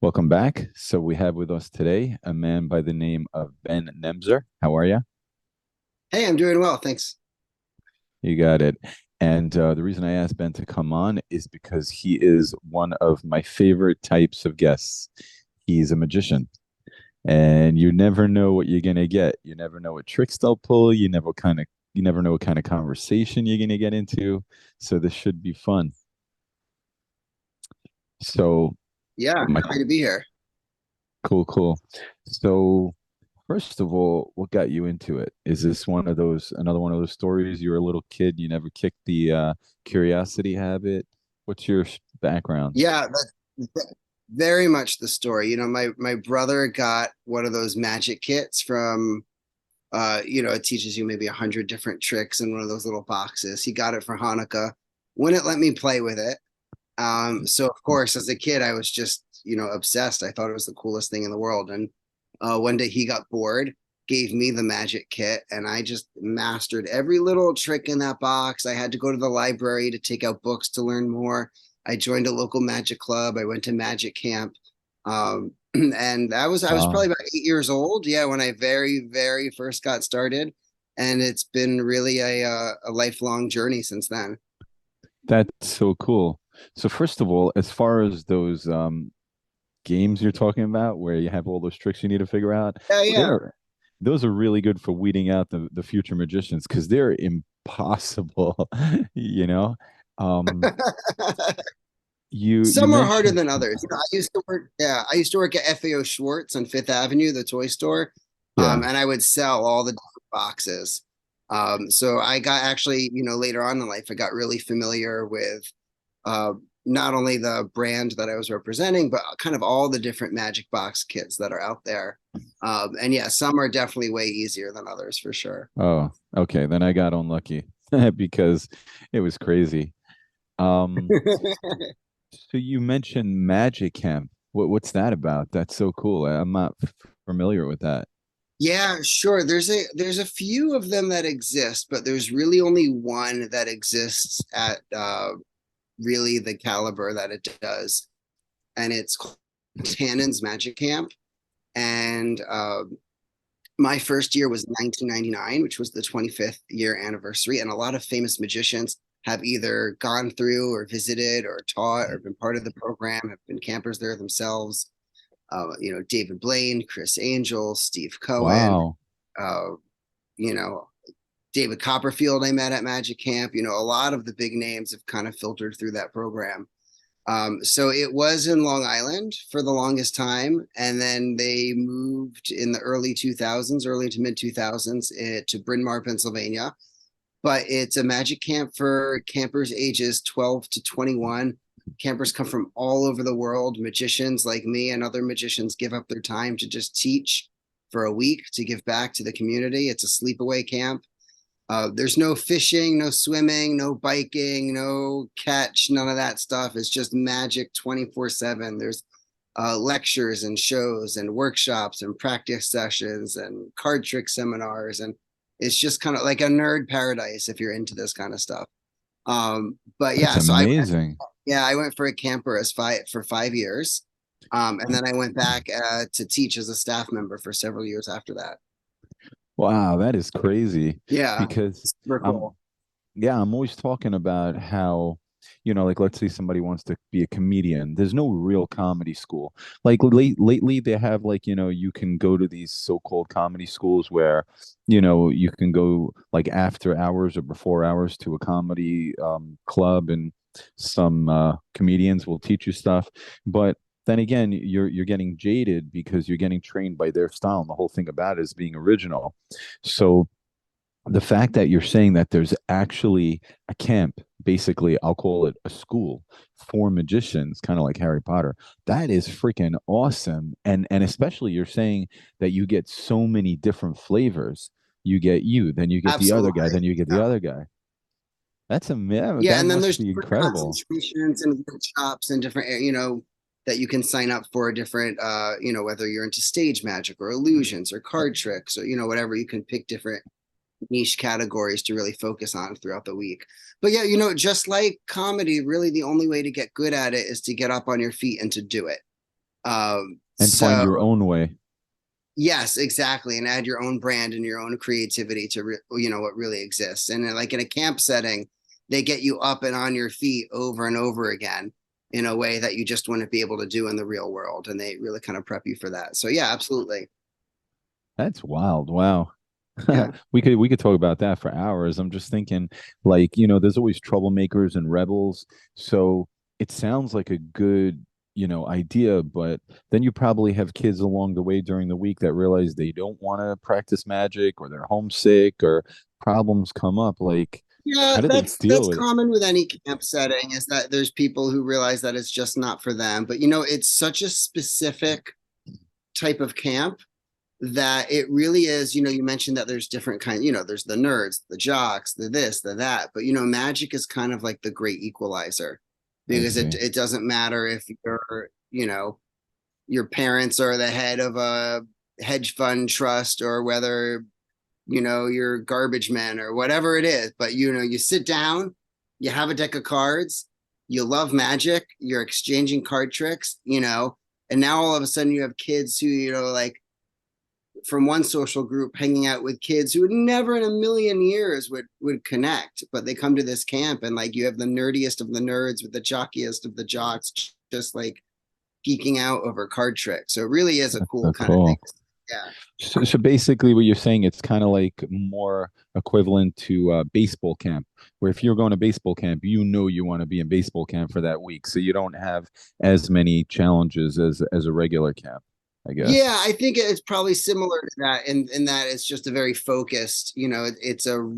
Welcome back. So we have with us today a man by the name of Ben Nemzer. How are you? Hey, I'm doing well, thanks. You got it. And the reason I asked Ben to come on is because he is one of my favorite types of guests. He's a magician, and you never know what you're gonna get. You never know what tricks they'll pull. You never know what kind of conversation you're gonna get into. So this should be fun. So Yeah, my happy to be here. cool. So first of all, what got you into it? Is this another one of those stories? You were a little kid, you never kicked the curiosity habit. What's your background? Yeah, that's very much the story. My brother got one of those magic kits from it teaches you maybe 100 different tricks in one of those little boxes. He got it for Hanukkah. Wouldn't let me play with it. So of course, as a kid, I was just, obsessed. I thought it was the coolest thing in the world. And one day he got bored, gave me the magic kit, and I just mastered every little trick in that box. I had to go to the library to take out books to learn more. I joined a local magic club. I went to magic camp. And I was probably Wow, about 8 years old. Yeah, when I very, very first got started. And it's been really a lifelong journey since then. that's so cool. So first of all, as far as those games you're talking about where you have all those tricks you need to figure out, Yeah, yeah. they're those are really good for weeding out the future magicians because they're impossible, you know. Um, you Some are harder mentioned than others. I used to work at FAO Schwartz on Fifth Avenue, the toy store, yeah. and I would sell all the different boxes. So I got actually, later on in life, I got really familiar with uh, not only the brand that I was representing, but kind of all the different Magic Box kits that are out there. And yeah, some are definitely way easier than others for sure. Oh, okay. Then I got unlucky because it was crazy. Um, so you mentioned Magic Camp. What's that about? That's so cool. I'm not familiar with that. Yeah, sure. There's a few of them that exist, but there's really only one that exists at really the caliber that it does, and it's called Tannen's Magic Camp. And my first year was 1999, which was the 25th year anniversary, and a lot of famous magicians have either gone through or visited or taught or been part of the program, have been campers there themselves. David Blaine, Chris Angel, Steve Cohen, Wow. uh, you know, David Copperfield I met at Magic Camp. A lot of the big names have kind of filtered through that program. So it was in Long Island for the longest time, and then they moved in the early 2000s, early to mid 2000s, to Bryn Mawr, Pennsylvania. But it's a magic camp for campers ages 12 to 21. Campers come from all over the world. Magicians like me and other magicians give up their time to just teach for a week to give back to the community. It's a sleepaway camp. There's no fishing, no swimming, no biking, no catch, none of that stuff. It's just magic 24/7. There's lectures and shows and workshops and practice sessions and card trick seminars. And it's just kind of like a nerd paradise if you're into this kind of stuff. But That's yeah, amazing. I went for a camper for 5 years. And then I went back to teach as a staff member for several years after that. Wow, that is crazy Yeah, because super I'm cool. yeah, I'm always talking about how, like let's say somebody wants to be a comedian. There's no real comedy school. Like lately they have like, you can go to these so-called comedy schools where, you can go like after hours or before hours to a comedy club and some comedians will teach you stuff. But then again, you're getting jaded because you're getting trained by their style. And the whole thing about it is being original. So the fact that you're saying that there's actually a camp, basically, I'll call it a school for magicians, kind of like Harry Potter, that is freaking awesome. And especially you're saying that you get so many different flavors. You get you, then you get the other guy, Absolutely. then you get the Yeah. other guy. Yeah, That and then must there's be different incredible. concentrations and workshops and different, that you can sign up for different, whether you're into stage magic or illusions or card tricks or, whatever, you can pick different niche categories to really focus on throughout the week. But yeah, just like comedy, really the only way to get good at it is to get up on your feet and to do it. And find So your own way. yes, exactly, and add your own brand and your own creativity to what really exists. And like in a camp setting, they get you up and on your feet over and over again in a way that you just wouldn't be able to do in the real world, and they really kind of prep you for that. So yeah, absolutely. That's wild. Wow. Yeah. We could talk about that for hours. I'm just thinking, like, there's always troublemakers and rebels. So it sounds like a good, idea, but then you probably have kids along the way during the week that realize they don't want to practice magic or they're homesick or problems come up. Like, Yeah, how do they that's deal with it? common with any camp setting is that there's people who realize that it's just not for them. But it's such a specific type of camp that it really is, you mentioned that there's different kind, there's the nerds, the jocks, the this, the that, but magic is kind of like the great equalizer I because it see. it doesn't matter if your parents are the head of a hedge fund trust or whether you're garbage men or whatever it is, but you sit down, you have a deck of cards, you love magic, you're exchanging card tricks, and now all of a sudden you have kids who like from one social group hanging out with kids who would never in a million years would connect, but they come to this camp and like you have the nerdiest of the nerds with the jockiest of the jocks just like geeking out over card tricks. So it really is a That's cool so kind of thing. cool. Yeah. So basically, what you're saying, it's kind of like more equivalent to baseball camp, where if you're going to baseball camp, you want to be in baseball camp for that week, so you don't have as many challenges as a regular camp, I guess. Yeah, I think it's probably similar to that in that it's just a very focused, it's a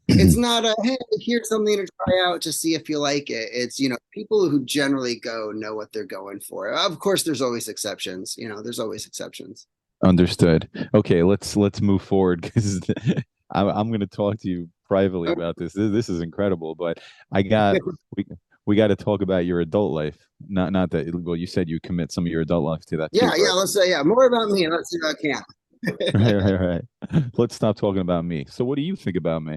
it's not a hey, here's something to try out to see if you like it. It's people who generally go know what they're going for. Of course, there's always exceptions. There's always exceptions. Understood. Okay, let's move forward because I'm going to talk to you privately about this. This is incredible, but I got we we got to talk about your adult life. Not that well, you said you commit some of your adult life to that too, Yeah, yeah. but Let's say yeah. More about me. Let's see about camp. right. Let's stop talking about me. So, what do you think about me?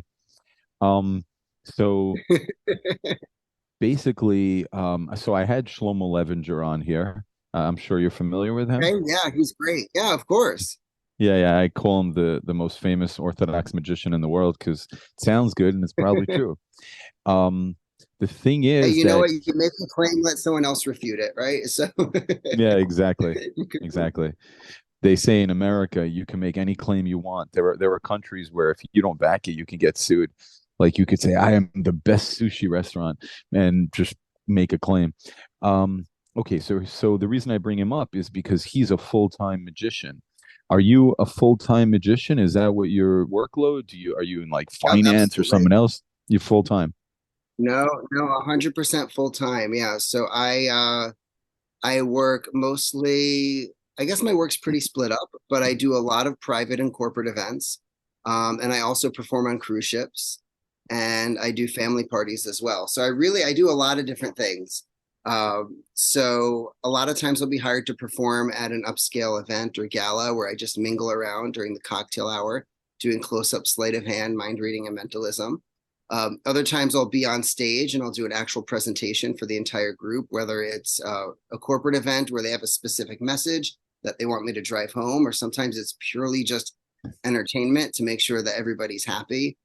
Um, so basically, so I had Shlomo Levinger on here. I'm sure you're familiar with him. Okay, yeah, he's great. Yeah, of course. Yeah, I call him the most famous Orthodox magician in the world because it sounds good and it's probably true. Um, the thing Hey, is you know that what? You can make a claim, let someone else refute it, right? So yeah, exactly, you could, exactly. They say in America you can make any claim you want. There are countries where if you don't back it, you can get sued. Like you could say, I am the best sushi restaurant and just make a claim. Um, okay, so the reason I bring him up is because he's a full-time magician. Are you a full-time magician? Is that what your workload? Are you in like yep, finance or absolutely. someone else? You full-time. No, no, 100% full time. Yeah. So I work mostly, I guess my work's pretty split up, but I do a lot of private and corporate events. And I also perform on cruise ships and I do family parties as well. So I do a lot of different things. So a lot of times I'll be hired to perform at an upscale event or gala where I just mingle around during the cocktail hour, doing close-up sleight of hand, mind reading, and mentalism. Other times I'll be on stage and I'll do an actual presentation for the entire group, whether it's a corporate event where they have a specific message that they want me to drive home, or sometimes it's purely just entertainment to make sure that everybody's happy.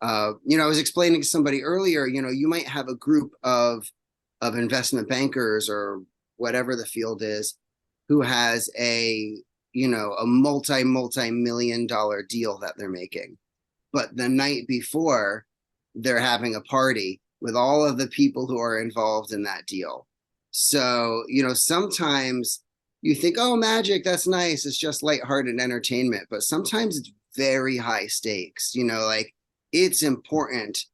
I was explaining to somebody earlier, you might have a group of investment bankers or whatever the field is who has a multi million-dollar deal that they're making. But the night before, they're having a party with all of the people who are involved in that deal. So, sometimes you think, oh, magic, that's nice. It's just lighthearted entertainment. But sometimes it's very high stakes. Like it's important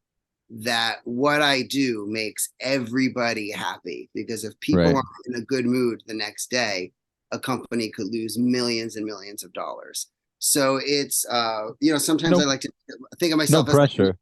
that what I do makes everybody happy because if people Right. aren't in a good mood the next day, a company could lose millions and millions of dollars. So it's sometimes I No, like to think of no myself as like pressure.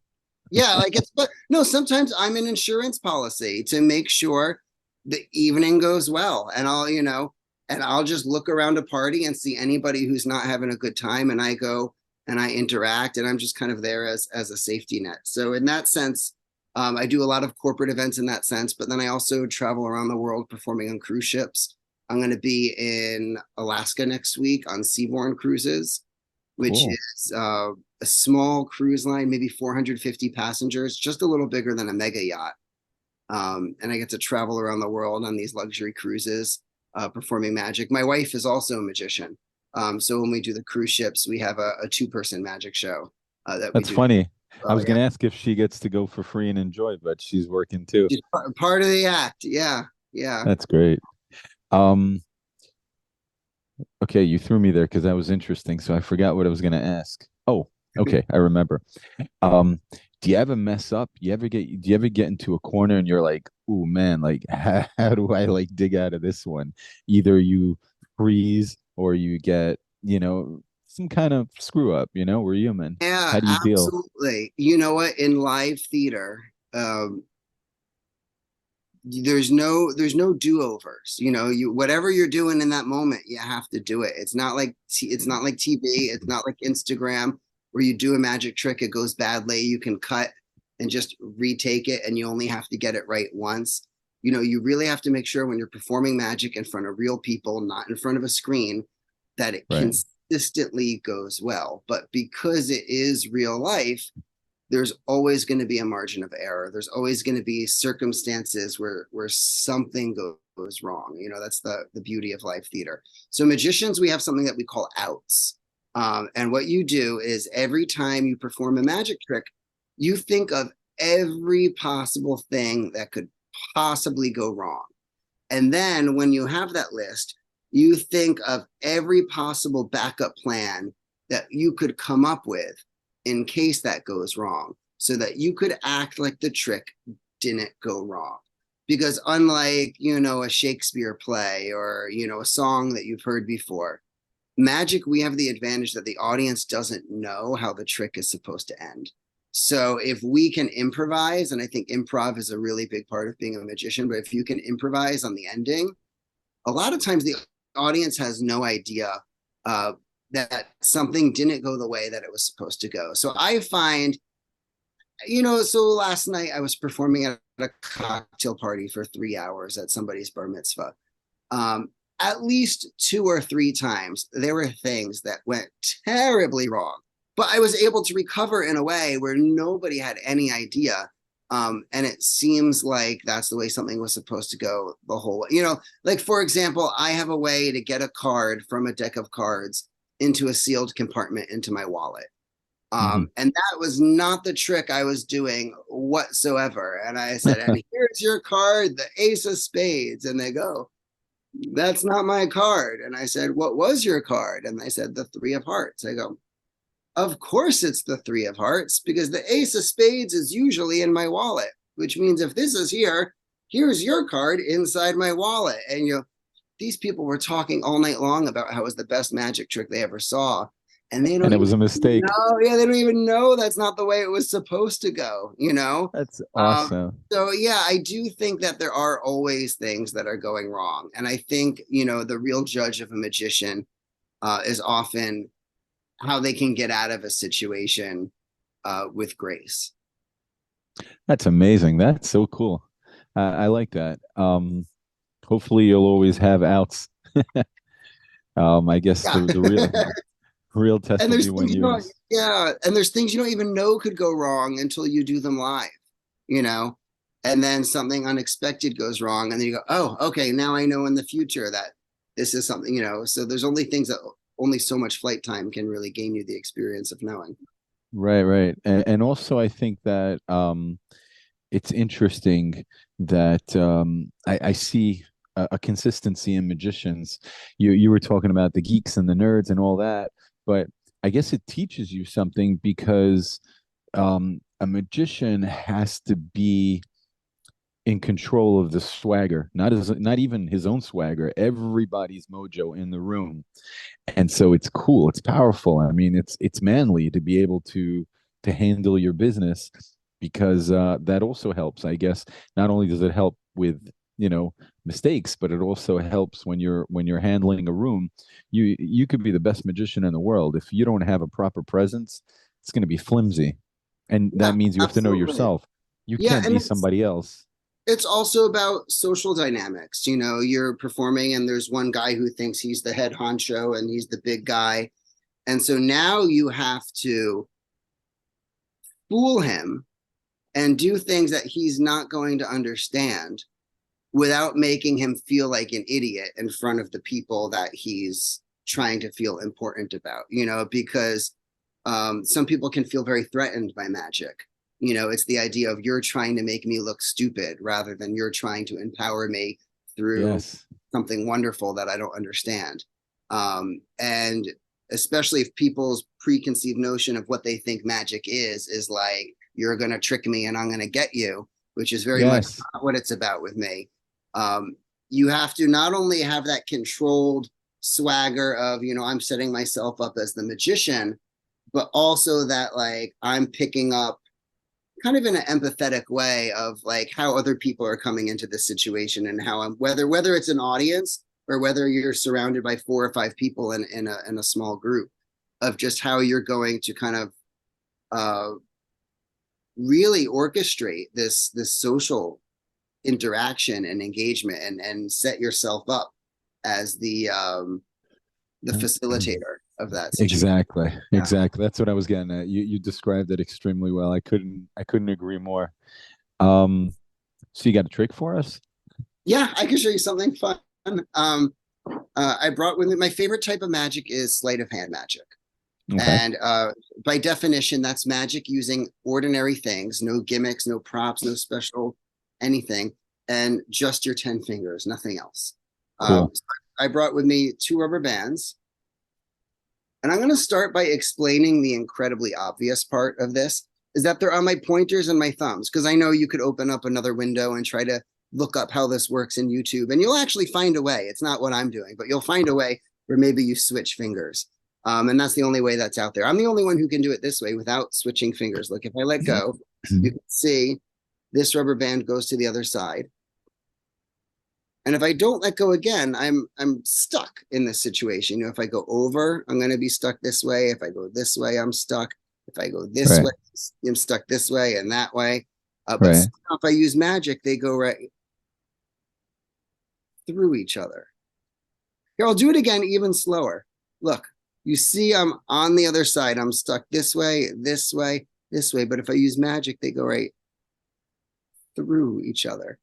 yeah, like it's but no, sometimes I'm an insurance policy to make sure the evening goes well. And I'll just look around a party and see anybody who's not having a good time and I go and I interact and I'm just kind of there as a safety net. So in that sense, I do a lot of corporate events in that sense, but then I also travel around the world performing on cruise ships. I'm going to be in Alaska next week on Seabourn Cruises, which Cool. is a small cruise line, maybe 450 passengers, just a little bigger than a mega yacht. And I get to travel around the world on these luxury cruises, performing magic. My wife is also a magician. So when we do the cruise ships, we have a two-person magic show that we That's do. funny. I Oh was yeah, going to ask if she gets to go for free and enjoy, but she's working too. she's part of the act. Yeah, yeah. That's great. Um, okay, you threw me there because that was interesting. So I forgot what I was going to ask. Oh, okay, I remember. Um, do you ever mess up? Do you ever get into a corner and you're like, oh man, like how do I like dig out of this one? Either you freeze or you get, some kind of screw up, we're human. Yeah, How do you deal? absolutely. You know what? In live theater, um, there's no do-overs. You whatever you're doing in that moment, you have to do it. It's not like TV, it's not like Instagram where you do a magic trick, it goes badly, you can cut and just retake it and you only have to get it right once. You really have to make sure when you're performing magic in front of real people, not in front of a screen, that it Right. consistently goes well. But because it is real life, there's always going to be a margin of error. There's always going to be circumstances where something goes wrong. That's the beauty of live theater. So magicians, we have something that we call outs. And what you do is every time you perform a magic trick, you think of every possible thing that could possibly go wrong. And then when you have that list, you think of every possible backup plan that you could come up with in case that goes wrong, so that you could act like the trick didn't go wrong. Because unlike, a Shakespeare play or, a song that you've heard before, magic, we have the advantage that the audience doesn't know how the trick is supposed to end. So if we can improvise, and I think improv is a really big part of being a magician, but if you can improvise on the ending, a lot of times the audience has no idea uh, that something didn't go the way that it was supposed to go. So I find, so last night I was performing at a cocktail party for 3 hours at somebody's bar mitzvah. Um, at least 2 or 3 times, there were things that went terribly wrong, but I was able to recover in a way where nobody had any idea. And it seems like that's the way something was supposed to go the whole way. Like for example, I have a way to get a card from a deck of cards into a sealed compartment into my wallet. Hmm. And that was not the trick I was doing whatsoever. And I said, and here's your card, the ace of spades. And they go, that's not my card. And I said, what was your card? And they said, the three of hearts. I go, of course it's the three of hearts, because the ace of spades is usually in my wallet, which means if this is here, here's your card inside my wallet. And these people were talking all night long about how it was the best magic trick they ever saw. And they And don't it even was a mistake. know. Yeah, they don't even know that's not the way it was supposed to go. That's Um, awesome. so yeah, I do think that there are always things that are going wrong. And I think, the real judge of a magician is often how they can get out of a situation with grace. That's amazing. That's so cool. I like that. Hopefully you'll always have outs. I guess Yeah. the real test And will there's be when things you yeah, and there's things you don't even know could go wrong until you do them live, you know, and then something unexpected goes wrong, and then you go, oh, okay, now I know in the future that this is something. So there's only things that only so much flight time can really gain you the experience of knowing. right, right. And also I think that it's interesting that I see a consistency in magicians. You were talking about the geeks and the nerds and all that, but I guess it teaches you something because a magician has to be in control of the swagger, not even his own swagger, everybody's mojo in the room. And so it's cool, it's powerful. I mean, it's manly to be able to handle your business because that also helps, I guess. Not only does it help with mistakes, but it also helps when you're handling a room. You could be the best magician in the world if you don't have a proper presence, it's going to be flimsy, and Yeah, that means you have to know absolutely. yourself. You Yeah, can't and be it's somebody else. It's also about social dynamics. You know, you're performing and there's one guy who thinks he's the head honcho and he's the big guy. And so now you have to fool him and do things that he's not going to understand without making him feel like an idiot in front of the people that he's trying to feel important about, you know, because some people can feel very threatened by magic. You know, it's the idea of you're trying to make me look stupid rather than you're trying to empower me through Yes. something wonderful that I don't understand. And especially if people's preconceived notion of what they think magic is like, you're going to trick me and I'm going to get you, which is very much Yes. not what it's about with me. Um, you have to not only have that controlled swagger of, you know, I'm setting myself up as the magician, but also that like I'm picking up kind of in an empathetic way of like how other people are coming into this situation and how I'm whether it's an audience or whether you're surrounded by 4 or 5 people in a small group of just how you're going to kind of uh, really orchestrate this social interaction and engagement and set yourself up as the facilitator of that situation. Exactly. Yeah. Exactly. That's what I was getting at. You described it extremely well. I couldn't agree more. Um, so you got a trick for us? Yeah, I can show you something fun. I brought with me my favorite type of magic is sleight of hand magic. Okay. And by definition, that's magic using ordinary things, no gimmicks, no props, no special anything, and just your 10 fingers, nothing else. Cool. So I brought with me 2 rubber bands. And I'm going to start by explaining the incredibly obvious part of this is that they're on my pointers and my thumbs, because I know you could open up another window and try to look up how this works in YouTube, and you'll actually find a way. It's not what I'm doing, but you'll find a way where maybe you switch fingers. And that's the only way that's out there. I'm the only one who can do it this way without switching fingers. Like if I let go, you can see this rubber band goes to the other side. And if I don't let go again, I'm stuck in this situation. You know, if I go over, I'm going to be stuck this way. If I go this way, I'm stuck. If I go this Right. way, I'm stuck this way and that way. But Right. somehow if I use magic, they go right through each other. Here, I'll do it again, even slower. Look, you see, I'm on the other side. I'm stuck this way, this way, this way. But if I use magic, they go right through each other.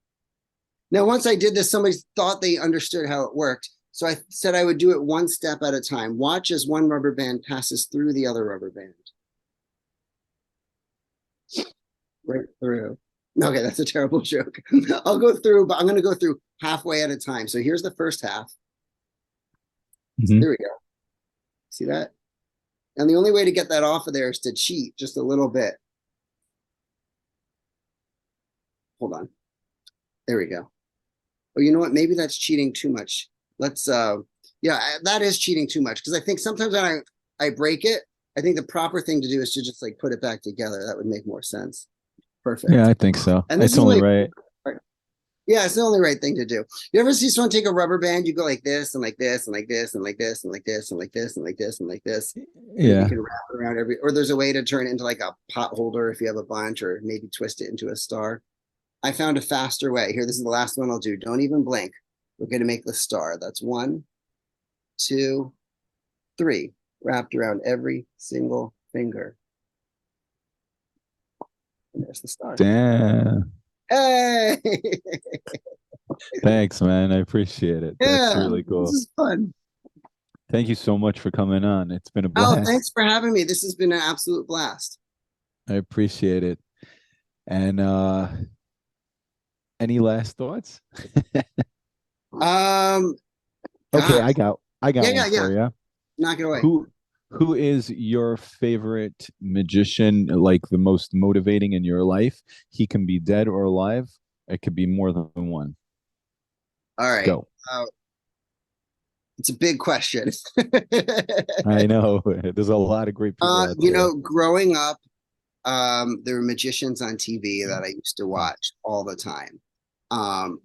Now, once I did this, somebody thought they understood how it worked. So I said I would do it one step at a time. Watch as one rubber band passes through the other rubber band. Right through. Okay, that's a terrible joke. I'll go through, but I'm going to go through halfway at a time. So here's the first half. Hmm. There we go. See that? And the only way to get that off of there is to cheat just a little bit. Hold on. There we go. Oh, you know what? Maybe that's cheating too much. Let's yeah, that is cheating too much because I think sometimes when I break it, I think the proper thing to do is to just like put it back together. That would make more sense. Yeah, Perfect. I think so. And this It's is only only right. yeah, it's the only right thing to do. You ever see someone take a rubber band, you go like this and like this and like this and like this and like this and like this and like this and like this, and then you Yeah. can wrap it around every or there's a way to turn it into like a pot holder if you have a bunch or maybe twist it into a star. I found a faster way. Here, this is the last one I'll do. Don't even blink. We're going to make the star. That's 1, 2, 3, wrapped around every single finger. And there's the star. Damn. Hey! Thanks, man. I appreciate it. That's Yeah, really this cool. is fun. Thank you so much for coming on. It's been a Oh, blast. thanks for having me. This has been an absolute blast. I appreciate it. And any last thoughts? Um, Okay, gosh. I got Yeah, one yeah, yeah. for you. Knock it away. Who is your favorite magician, like the most motivating in your life? He can be dead or alive. It could be more than one. All right. Go. Uh, it's a big question. I know there's a lot of great people out You there. know, growing up, there were magicians on TV that I used to watch all the time. Um,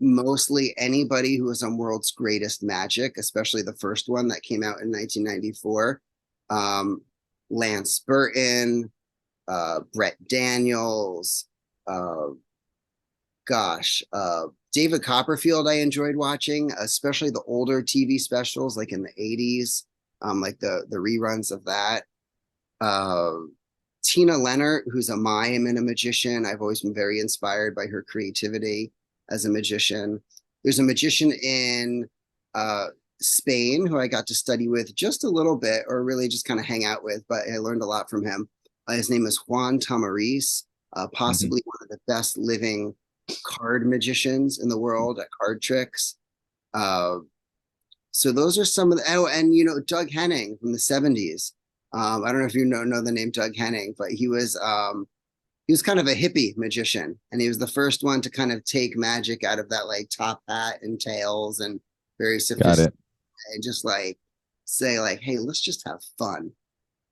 Mostly anybody who was on World's Greatest Magic, especially the first one that came out in 1994. Um, Lance Burton, Brett Daniels, uh, gosh, David Copperfield I enjoyed watching, especially the older TV specials like in the 80s, like the reruns of that. Uh, Tina Leonard, who's a mime and a magician. I've always been very inspired by her creativity as a magician. There's a magician in uh, Spain who I got to study with just a little bit, or really just kind of hang out with, but I learned a lot from him. His name is Juan Tamariz, Hmm. possibly one of the best living card magicians in the world at card tricks. Uh, so those are some of the, oh, and Doug Henning from the 70s. I don't know if you know the name Doug Henning, but he was kind of a hippie magician, and he was the first one to kind of take magic out of that like top hat and tails and very Got sophisticated, it. and just like say like, hey, let's just have fun.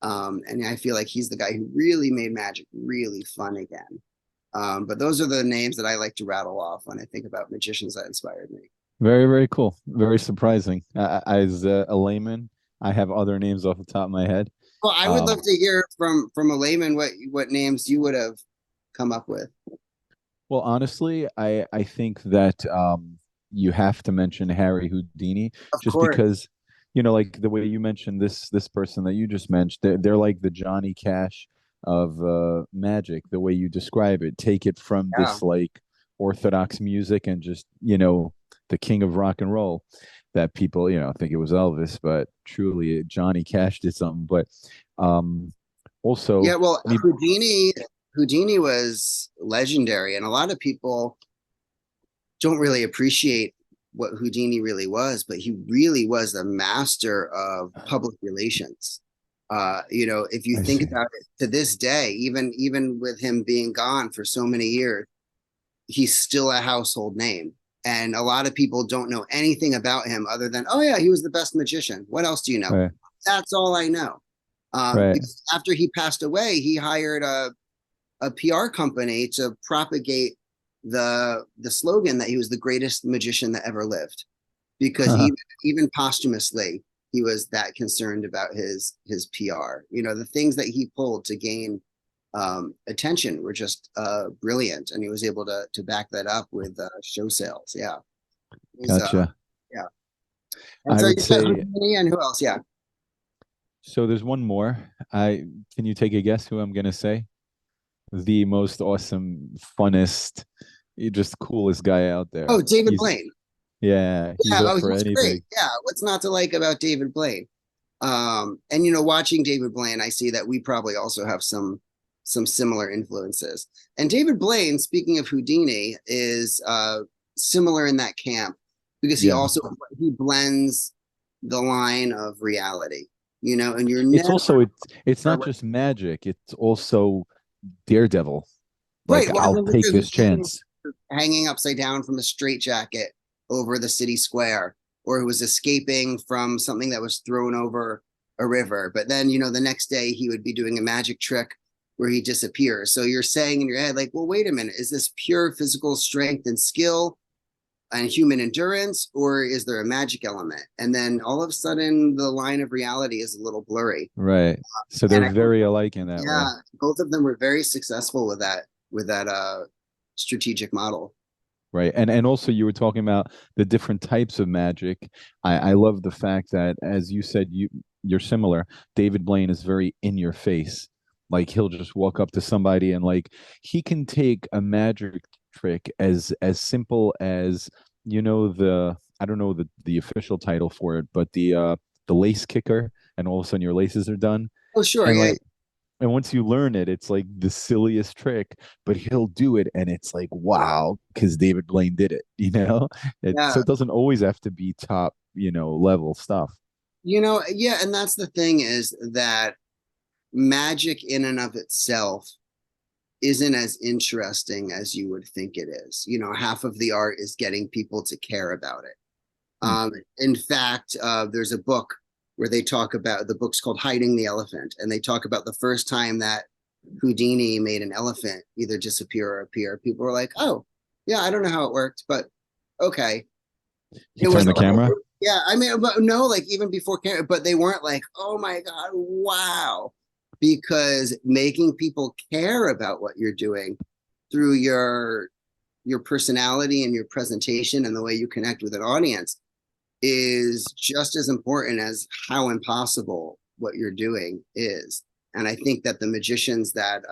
And I feel like he's the guy who really made magic really fun again. But those are the names that I like to rattle off when I think about magicians that inspired me. Very, very cool. Very surprising. As a layman, I have other names off the top of my head. Well, I would love Um, to hear from a layman what names you would have come up with. well, honestly, I think that you have to mention Harry Houdini Of just course. because, like the way you mentioned this person that you just mentioned, they're like the Johnny Cash of magic. The way you describe it, take it from Yeah. this like orthodox music and just the king of rock and roll that people think it was Elvis, but truly Johnny Cash did something. But um, Yeah, also, well, I mean, Houdini was legendary, and a lot of people don't really appreciate what Houdini really was, but he really was a master of public relations. If you I think see. about it to this day, even with him being gone for so many years, he's still a household name. And a lot of people don't know anything about him other than, oh yeah, he was the best magician. What else do you know? Right, That's all I know. right. Because after he passed away, he hired a PR company to propagate the slogan that he was the greatest magician that ever lived. Because even posthumously, he was that concerned about his PR. The things that he pulled to gain attention were just brilliant, and he was able to back that up with show sales. Yeah, he's Gotcha. yeah. And I so would you said say Houdini and who else? Yeah. so. There's one more. I Can you take a guess who I'm gonna say? The most awesome, funnest, just coolest guy out there. Oh, David He's Blaine. he's Yeah. up Oh, for he's great. anything. Yeah. What's not to like about David Blaine? And watching David Blaine, I see that we probably also have some similar influences. And David Blaine, speaking of Houdini, is similar in that camp because he Yeah. also he blends the line of reality, and you're It's never also it's sure not what, just magic. It's also Daredevil. Like right. Well, I'll look take at this who's chance. hanging upside down from a straitjacket over the city square, or who was escaping from something that was thrown over a river. But then, the next day he would be doing a magic trick where he disappears. So you're saying in your head, like, well, wait a minute, is this pure physical strength and skill and human endurance, or is there a magic element? And then all of a sudden, the line of reality is a little blurry. Right. So they're And I think, very alike in that way. yeah, both of them were very successful with that strategic model. Right. And also you were talking about the different types of magic. I love the fact that as you said you're similar. David Blaine is very in your face. Like he'll just walk up to somebody and like he can take a magic trick as simple as the I don't know the official title for it, but the lace kicker and all of a sudden your laces are done. Oh, sure, And yeah, like and once you learn it, it's like the silliest trick, but he'll do it, and it's like wow, because David Blaine did it. So yeah. it doesn't always have to be top, level stuff. Yeah, and that's the thing is that magic in and of itself isn't as interesting as you would think it is. Half of the art is getting people to care about it. Hmm. In fact, there's a book where they talk about the book's called Hiding the Elephant, and they talk about the first time that Houdini made an elephant either disappear or appear. People were like, "Oh, yeah, I don't know how it worked, but okay." He It was turned the like, camera. yeah, I mean, but no, like even before camera, but they weren't like, "Oh my God, wow," because making people care about what you're doing through your your personality and your presentation and the way you connect with an audience is just as important as how impossible what you're doing is. And I think that the magicians that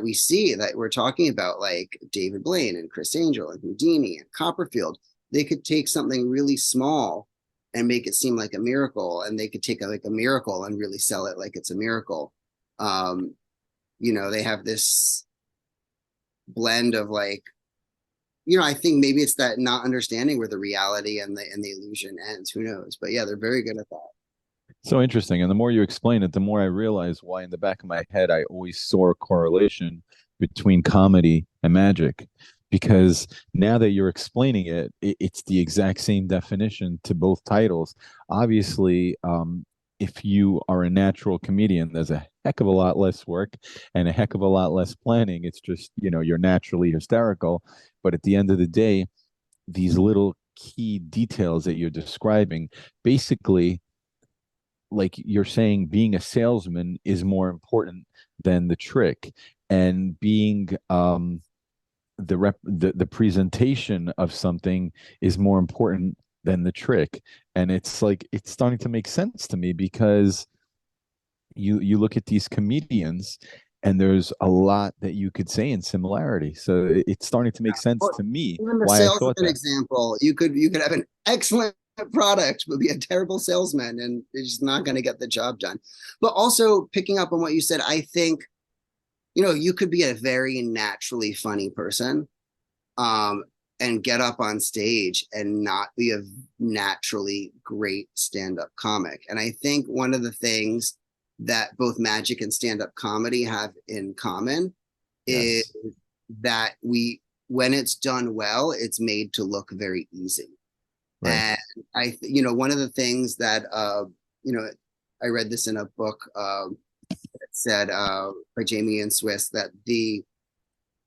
we see that we're talking about, like David Blaine and Chris Angel and Houdini and Copperfield, they could take something really small and make it seem like a miracle, and they could take like a miracle and really sell it like it's a miracle. Um, they have this blend of like, I think maybe it's that not understanding where the reality and the illusion ends. Who knows? But yeah, they're very good at that. So interesting. And the more you explain it, the more I realize why in the back of my head I always saw a correlation between comedy and magic. Because now that you're explaining it's the exact same definition to both titles. Obviously, if you are a natural comedian, there's a heck of a lot less work and a heck of a lot less planning. It's just, you're naturally hysterical. But at the end of the day, these little key details that you're describing basically, like you're saying, being a salesman is more important than the trick, and being the presentation of something is more important than the trick. And it's like it's starting to make sense to me, because you look at these comedians and there's a lot that you could say in similarity. So it's starting to make sense Well, to me even the why I thought salesman that. example, you could have an excellent product but be a terrible salesman and it's just not going to get the job done. But also picking up on what you said, I think you could be a very naturally funny person, um, and get up on stage and not be a naturally great stand-up comic. And I think one of the things that both magic and stand-up comedy have in common is Yes. that when it's done well, it's made to look very easy. Right. And one of the things that, I read this in a book, that said, by Jamie and Swiss, that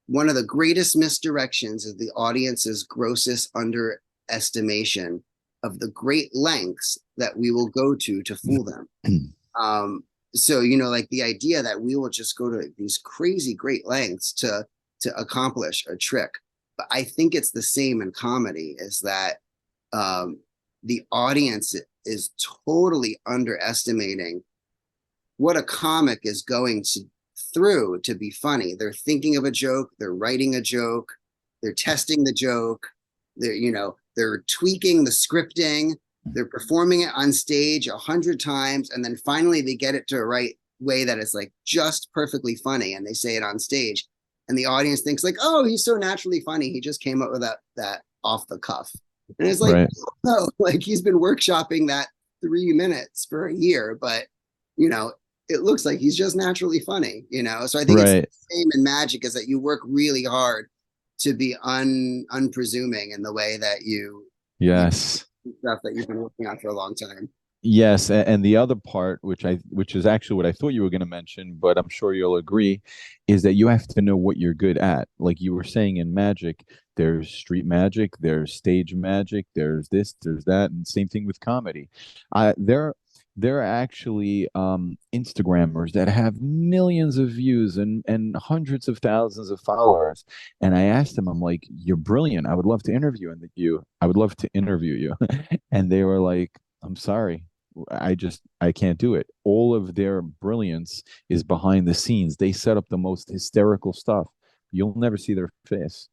one of the greatest misdirections is the audience's grossest underestimation of the great lengths that we will go to fool them. Um, so, like the idea that we will just go to these crazy great lengths to accomplish a trick. But I think it's the same in comedy, is that the audience is totally underestimating what a comic is going through to be funny. They're thinking of a joke, they're writing a joke, they're testing the joke, they're tweaking the scripting, they're performing it on stage 100 times, and then finally they get it to a right way that is like just perfectly funny, and they say it on stage, and the audience thinks like, oh, he's so naturally funny, he just came up with that off the cuff. And it's like, Right. no, like he's been workshopping that 3 minutes for a year, but it looks like he's just naturally funny. So I think it's the Right. same in magic, is that you work really hard to be unpresuming in the way that you Yes. stuff that you've been working on for a long time. Yes, and the other part, which is actually what I thought you were going to mention, but I'm sure you'll agree, is that you have to know what you're good at. Like you were saying in magic, there's street magic, there's stage magic, there's this, there's that, and same thing with comedy. There are actually Instagrammers that have millions of views and hundreds of thousands of followers. And I asked them, I'm like, "You're brilliant. I would love to interview you. I would love to interview you." And they were like, "I'm sorry. I can't do it." All of their brilliance is behind the scenes. They set up the most hysterical stuff. You'll never see their face.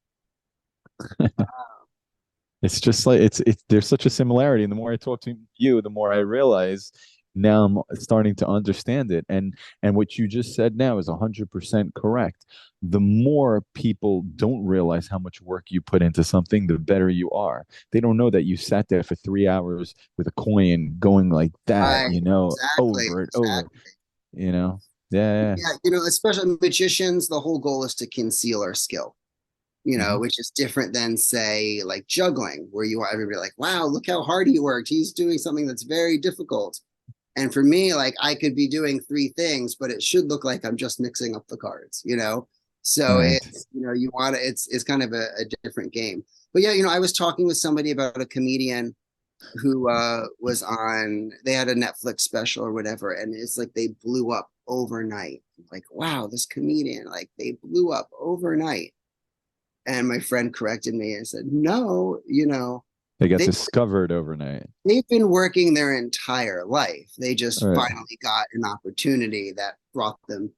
It's just like it's there's such a similarity. And the more I talk to you, the more I realize now I'm starting to understand it. And what you just said now is 100% correct. The more people don't realize how much work you put into something, the better you are. They don't know that you sat there for 3 hours with a coin going like that, Right. Exactly. over and over, Exactly. you know? Yeah, Yeah. Especially magicians, the whole goal is to conceal our skill, yeah. Hmm. which is different than, say, like juggling, where you want everybody like, wow, look how hard he worked. He's doing something that's very difficult. And for me, like I could be doing three things, but it should look like I'm just mixing up the cards. So Right. it's, you want to, it's kind of a different game. But yeah, I was talking with somebody about a comedian who was on, they had a Netflix special or whatever, and it's like they blew up overnight. Like, wow, this comedian, like they blew up overnight. And my friend corrected me and said, no, you know, They got they discovered overnight. they've been working their entire life. They All just right. finally got an opportunity that brought them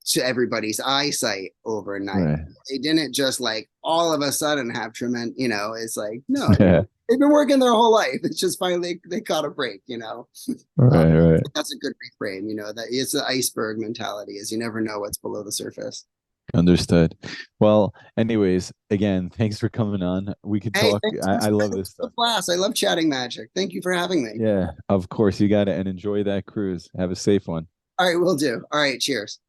to everybody's eyesight overnight. Right. They didn't just like all of a sudden have tremendous, you know, it's like, no, you know, Yeah. they've been working their whole life. It's just finally they caught a break, you know. Um, Right, right. that's a good reframe, you know, that it's the iceberg mentality is you never know what's below the surface. Understood. Well, anyways, again, thanks for coming on. We could Hey, talk. thanks I so love much this for the stuff. class. I love chatting magic. Thank you for having me. Yeah, of course you got it, and enjoy that cruise. Have a safe one. All right, we'll do. All right, cheers.